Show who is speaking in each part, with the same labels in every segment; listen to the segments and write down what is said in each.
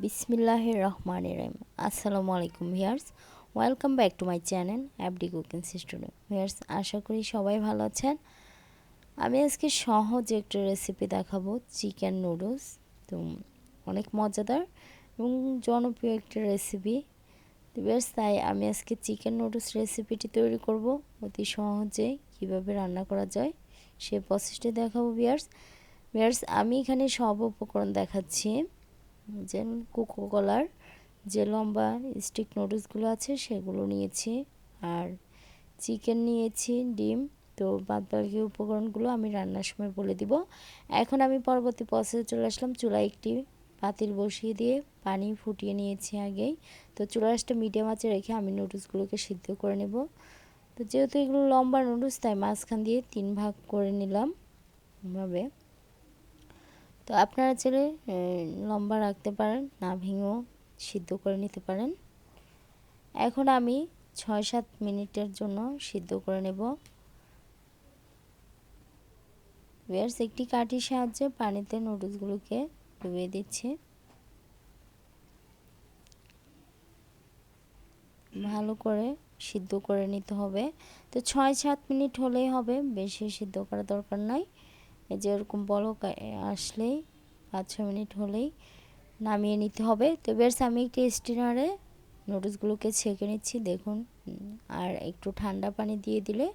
Speaker 1: বিসমিল্লাহির রহমানির রহিম। আসসালামু আলাইকুম viewers, welcome back to my channel Abdi cooking studio. Viewers, আশা করি সবাই ভালো আছেন। আমি আজকে সহজ একটা রেসিপি দেখাবো, চিকেন নুডলস। তো অনেক মজাদার এবং জনপ্রিয় একটা রেসিপি। তো ভিউয়ার্স, তাই আমি আজকে চিকেন নুডলস রেসিপিটি তৈরি করব অতি সহজে। কিভাবে রান্না করা যায় সেই প্রসেসটি দেখাবো ভিউয়ার্স। ভিউয়ার্স, আমি এখানে সব উপকরণ দেখাচ্ছি। যে কোকোকোলার যে লম্বা স্টিক নুডলসগুলো আছে সেগুলো নিয়েছি, আর চিকেন নিয়েছি, ডিম। তো বাদবাকি উপকরণগুলো আমি রান্নার সময় বলে দিব। এখন আমি পরবর্তী প্রসেসে চলে আসলাম। চুলায় একটি পাতিল বসিয়ে দিয়ে পানি ফুটিয়ে নিয়েছি আগেই। তো চুলাটা মিডিয়াম আঁচে রেখে আমি নুডলসগুলোকে সিদ্ধ করে নেব। তো যেহেতু এগুলো লম্বা নুডলস, তাই মাঝখান দিয়ে 3 ভাগ করে নিলাম এভাবে। তো আপনারা চাইলে লম্বা রাখতে পারেন, না ভেঙেও সিদ্ধ করে নিতে পারেন। এখন আমি 6-7 মিনিটের জন্য সিদ্ধ করে নেব। ভিউয়ার্স, একটি কাঠির সাহায্যে পানিতে নুডলসগুলোকে ডুবিয়ে দিচ্ছি। ভালো করে সিদ্ধ করে নিতে হবে। তো 6-7 মিনিট হলেই হবে, বেশি সিদ্ধ করা দরকার নাই। এই যে এরকম বলক আসলেই 5-6 মিনিট হলেই নামিয়ে নিতে হবে। তো বেশ, আমি একটি স্টিনারে নুডলসগুলোকে ছেঁকে নিচ্ছি, দেখুন। আর একটু ঠান্ডা পানি দিয়ে দিলে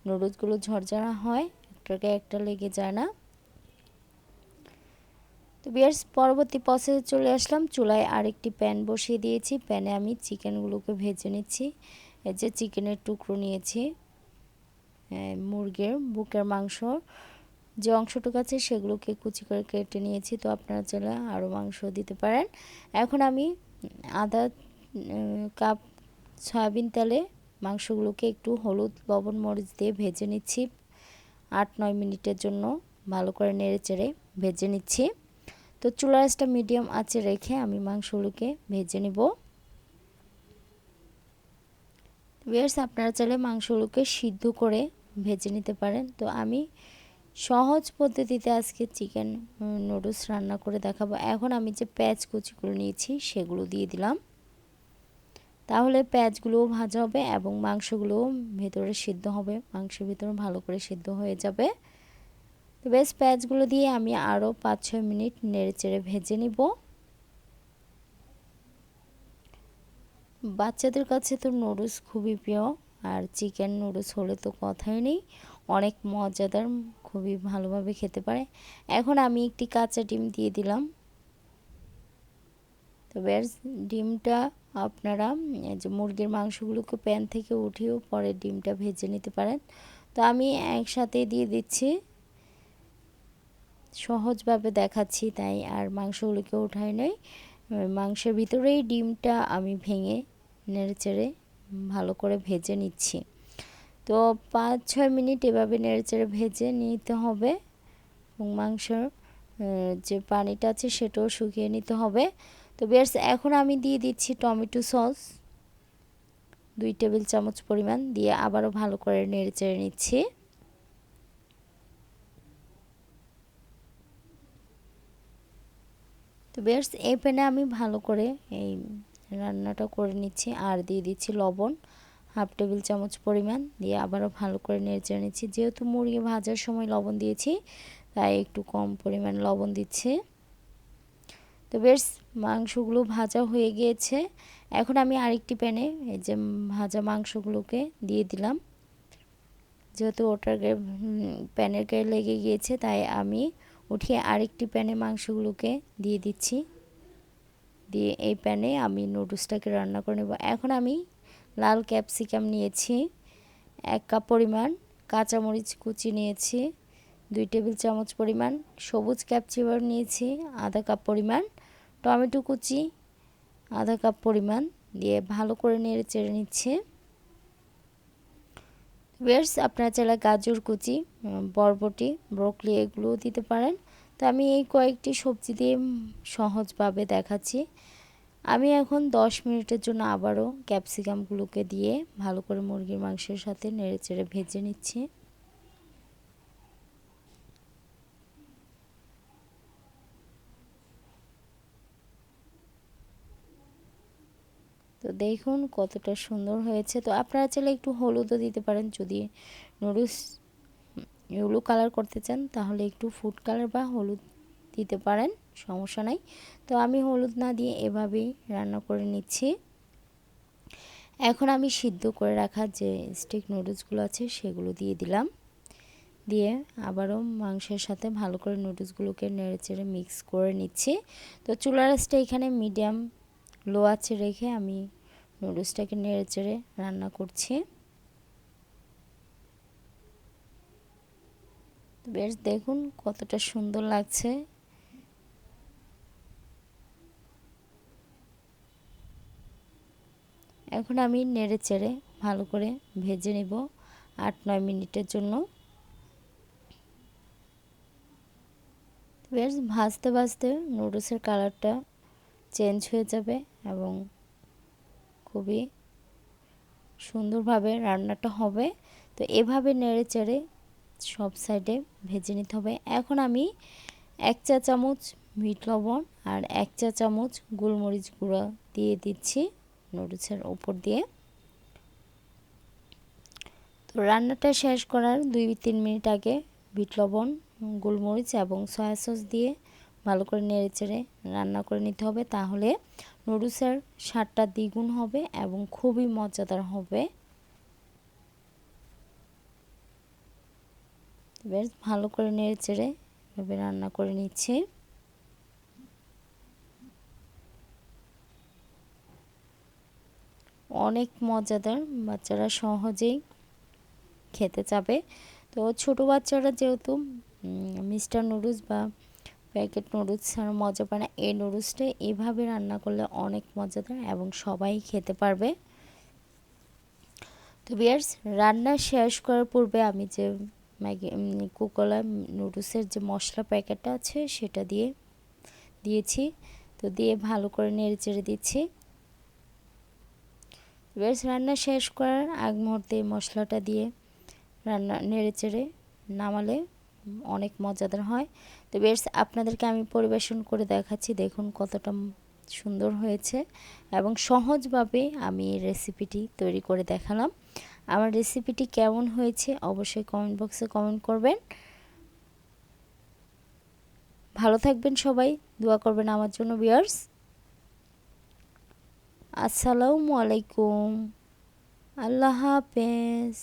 Speaker 1: নুডলসগুলো ঝরঝরা হয়, একটাকে একটা লেগে যায় না। তো বেশ, পরবর্তী প্রসেসে চলে আসলাম। চুলায় আরেকটি প্যান বসিয়ে দিয়েছি। প্যানে আমি চিকেনগুলোকে ভেজে নিচ্ছি। এই যে চিকেনের টুকরো নিয়েছি, মুরগির বুকের মাংস যে অংশটুকু আছে সেগুলোকে কুচি করে কেটে নিয়েছি। তো আপনারা চাইলে আরও মাংস দিতে পারেন। এখন আমি আধা কাপ সয়াবিন তেলে মাংসগুলোকে একটু হলুদ, লবণ, মরিচ দিয়ে ভেজে নিচ্ছি 8-9 মিনিটের জন্য। ভালো করে নেড়ে চেড়ে ভেজে নিচ্ছি। তো চুলার আঁচটা মিডিয়াম আঁচে রেখে আমি মাংসগুলোকে ভেজে নিব। ভিউয়ার্স, আপনারা চাইলে মাংসগুলোকে সিদ্ধ করে ভেজে নিতে পারেন। তো আমি সহজ পদ্ধতিতে আজকে চিকেন নুডলস রান্না করে দেখাবো। এখন আমি যে পেঁয়াজ কুচিগুলো নিয়েছি সেগুলো দিয়ে দিলাম। তাহলে পেঁয়াজগুলোও ভাজা হবে এবং মাংসগুলোও ভেতরে সিদ্ধ হবে, মাংসের ভিতরে ভালো করে সিদ্ধ হয়ে যাবে। তো বেশ, পেঁয়াজগুলো দিয়ে আমি আরও 5-6 মিনিট নেড়েচেড়ে ভেজে নিব। বাচ্চাদের কাছে তো নুডলস খুবই প্রিয়, আর চিকেন নুডলস হলে তো কথাই নেই, অনেক মজাদার, খুবই ভালোভাবে খেতে পারে। এখন আমি একটি কাঁচা ডিম দিয়ে দিলাম। তো বেশ, ডিমটা আপনারা যে মুরগির মাংসগুলোকে প্যান থেকে উঠিয়েও পরে ডিমটা ভেজে নিতে পারেন। তো আমি একসাথে দিয়ে দিচ্ছি, সহজভাবে দেখাচ্ছি তাই আর মাংসগুলোকে উঠাই নাই। মাংসের ভিতরেই ডিমটা আমি ভেঙে নেড়েচেড়ে ভালো করে ভেজে নিচ্ছি। তো 5-6 মিনিট এভাবে নেড়েচেড়ে ভেজে নিতে হবে এবং মাংসের যে পানিটা আছে সেটাও শুকিয়ে নিতে হবে। তো বেশ, এখন আমি দিয়ে দিচ্ছি টমেটো সস 2 টেবিল চামচ পরিমাণ, দিয়ে আবারও ভালো করে নেড়েচেড়ে নিচ্ছি। তো বেশ, এই প্যানে আমি ভালো করে এই রান্নাটা করে নিচ্ছি, আর দিয়ে দিচ্ছি লবণ 1/2 টেবিল চামচ পরিমাণ, দিয়ে আবারও ভালো করে নেড়েচেড়ে নিচ্ছি। যেহেতু মুরগি ভাজার সময় লবণ দিয়েছি, তাই একটু কম পরিমাণ লবণ দিচ্ছি। তো বেশ, মাংসগুলো ভাজা হয়ে গিয়েছে। এখন আমি আরেকটি প্যানে এই যে ভাজা মাংসগুলোকে দিয়ে দিলাম। যেহেতু ওটার প্যানের গায়ে লেগে গিয়েছে, তাই আমি উঠিয়ে আরেকটি প্যানে মাংসগুলোকে দিয়ে দিচ্ছি। দিয়ে এই প্যানে আমি নুডলসটাকে রান্না করে নেব। এখন আমি লাল ক্যাপসিকাম নিয়েছি 1 কাপ পরিমাণ, কাঁচামরিচ কুচি নিয়েছি 2 টেবিল চামচ পরিমাণ, সবুজ ক্যাপসিকাম নিয়েছি আধা কাপ পরিমাণ, টমেটো কুচি আধা কাপ পরিমাণ, দিয়ে ভালো করে নেড়ে চেড়ে নিচ্ছে। বেশ, আপনারা চাইলে গাজর কুচি, বরবটি, ব্রোকলি এগুলোও দিতে পারেন। তো আমি এই কয়েকটি সবজি দিয়ে সহজভাবে দেখাচ্ছি। আমি এখন 10 মিনিটের জন্য আবারও ক্যাপসিকামগুলোকে দিয়ে ভালো করে মুরগির মাংসের সাথে নেড়েচেড়ে ভেজে নিচ্ছি। তো দেখুন কতটা সুন্দর হয়েছে। তো আপনারা চাইলে একটু হলুদও দিতে পারেন, যদি নুডলস ইয়েলো কালার করতে চান তাহলে একটু ফুড কালার বা হলুদ দিতে পারেন, সমস্যা নাই। তো আমি হলুদ না দিয়ে এভাবেই রান্না করে নিচ্ছি। এখন আমি সিদ্ধ করে রাখা যে স্টিক নুডলসগুলো আছে সেগুলো দিয়ে দিলাম, দিয়ে আবারও মাংসের সাথে ভালো করে নুডলসগুলোকে নেড়েচেড়ে মিক্স করে নিচ্ছি। তো চুলার আঁচটা এখানে মিডিয়াম লো আঁচে রেখে আমি নুডলসটাকে নেড়েচেড়ে রান্না করছি। বেশ দেখুন কতটা সুন্দর লাগছে। এখন আমি নেড়েচেড়ে ভালো করে ভেজে নেব 8-9 মিনিটের জন্য। বেশ ভাজতে ভাজতে নুডলসের কালারটা চেঞ্জ হয়ে যাবে এবং খুবই সুন্দরভাবে রান্নাটা হবে। তো এভাবে নেড়েচেড়ে সব সাইডে ভেজে নিতে হবে। এখন আমি 1 চা চামচ বিট লবণ আর 1 চা চামচ গোলমরিচ গুঁড়া দিয়ে দিচ্ছি নুডলসের উপর দিয়ে। তো রান্নাটা শেষ করার 2-3 মিনিট আগে বিট লবণ, গোলমরিচ এবং সয়া সস দিয়ে ভালো করে নেড়েচেড়ে রান্না করে নিতে হবে, তাহলে নুডলসের স্বাদটা দ্বিগুণ হবে এবং খুবই মজাদার হবে। বেশ ভালো করে নেড়েচেড়ে এভাবে রান্না করে নিচ্ছি। অনেক মজাদার, বাচ্চারা সহজেই খেতে চাবে। তো ছোট বাচ্চারা যেহেতু মিস্টার নুডলস বা প্যাকেট নুডলস ছাড়া মজা পায় না, এই নুডলসটা এভাবে রান্না করলে অনেক মজাদার এবং সবাই খেতে পারবে। তো ভিউয়ার্স, রান্না শেষ করার পূর্বে আমি যে ম্যাগি কোকোলা নুডলসের যে মশলা প্যাকেটটা আছে সেটা দিয়েছি। তো দিয়ে ভালো করে নেড়েচেড়ে দিচ্ছি। ভিউয়ার্স, রান্না শেষ করার আগ মুহূর্তে মশলাটা দিয়ে রান্না নেড়েচেড়ে নামালে অনেক মজাদার হয়। তো বেশ আপনাদেরকে আমি পরিবেশন করে দেখাচ্ছি, দেখুন কতটা সুন্দর হয়েছে এবং সহজভাবে আমি এই রেসিপিটি তৈরি করে দেখালাম। আমার রেসিপিটি কেমন হয়েছে অবশ্যই কমেন্ট বক্সে কমেন্ট করবেন। ভালো থাকবেন সবাই, দোয়া করবেন আমার জন্য ভিউয়ার্স। আসসালামু আলাইকুম, আল্লাহ হাফেজ।